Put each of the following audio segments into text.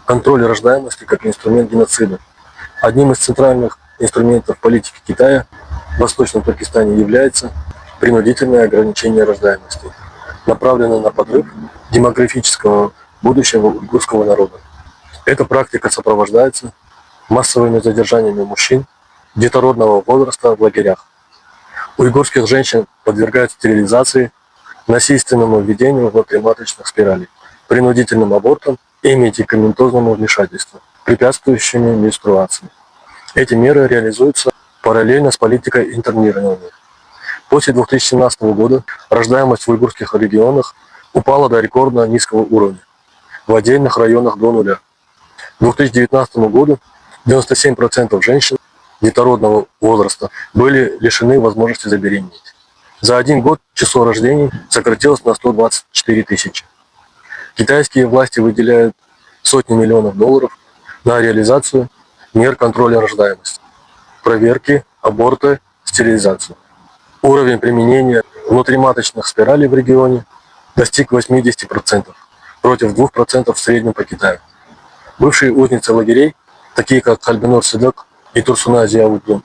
контроль рождаемости как инструмент геноцида. Одним из центральных инструментов политики Китая в Восточном Туркестане является принудительное ограничение рождаемости, направленное на подрыв демографического будущего уйгурского народа. Эта практика сопровождается массовыми задержаниями мужчин детородного возраста в лагерях. Уйгурских женщин подвергают стерилизации, насильственному введению внутриматочных спиралей, принудительным абортам и медикаментозному вмешательству, препятствующими менструации. Эти меры реализуются параллельно с политикой интернирования. После 2017 года рождаемость в уйгурских регионах упала до рекордно низкого уровня, в отдельных районах до нуля. К 2019 году 97% женщин детородного возраста были лишены возможности забеременеть. За один год число рождений сократилось на 124 тысячи. Китайские власти выделяют сотни миллионов долларов на реализацию мер контроля рождаемости, проверки, аборты, стерилизацию. Уровень применения внутриматочных спиралей в регионе достиг 80%, против 2% в среднем по Китаю. Бывшие узницы лагерей, такие как Хальбинур Сидок и Турсуна Зияуддин,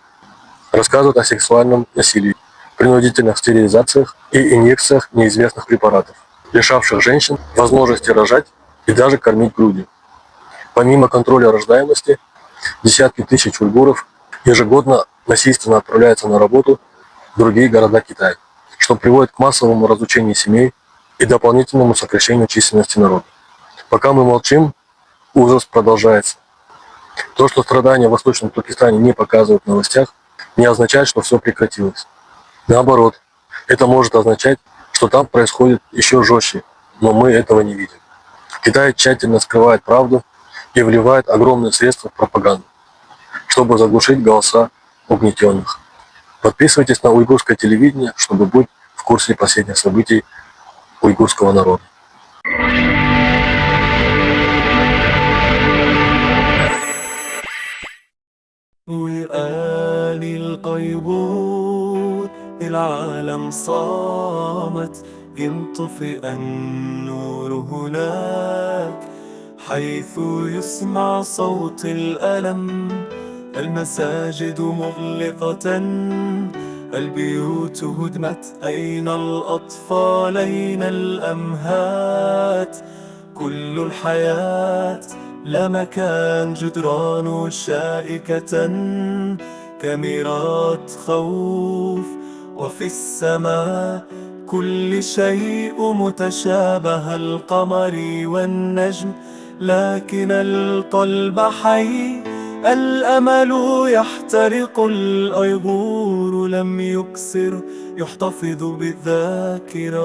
рассказывают о сексуальном насилии, принудительных стерилизациях и инъекциях неизвестных препаратов, лишавших женщин возможности рожать и даже кормить грудью. Помимо контроля рождаемости, десятки тысяч уйгуров ежегодно насильственно отправляются на работу в другие города Китая, что приводит к массовому разучению семей и дополнительному сокращению численности народа. Пока мы молчим, ужас продолжается. То, что страдания в Восточном Туркестане не показывают в новостях, не означает, что все прекратилось. Наоборот, это может означать, что там происходит еще жестче, но мы этого не видим. Китай тщательно скрывает правду и вливает огромные средства в пропаганду, чтобы заглушить голоса угнетенных. Подписывайтесь на уйгурское телевидение, чтобы быть в курсе последних событий уйгурского народа. العالم صامت ينطفئ النور هناك حيث يسمع صوت الألم المساجد مغلقة البيوت هدمت أين الأطفال أين الأمهات كل الحياة لا مكان جدران شائكة كاميرات خوف وفي السماء كل شيء متشابه القمر والنجم لكن القلب حي الأمل يحترق الأيغور لم يكسر يحتفظ بالذاكرة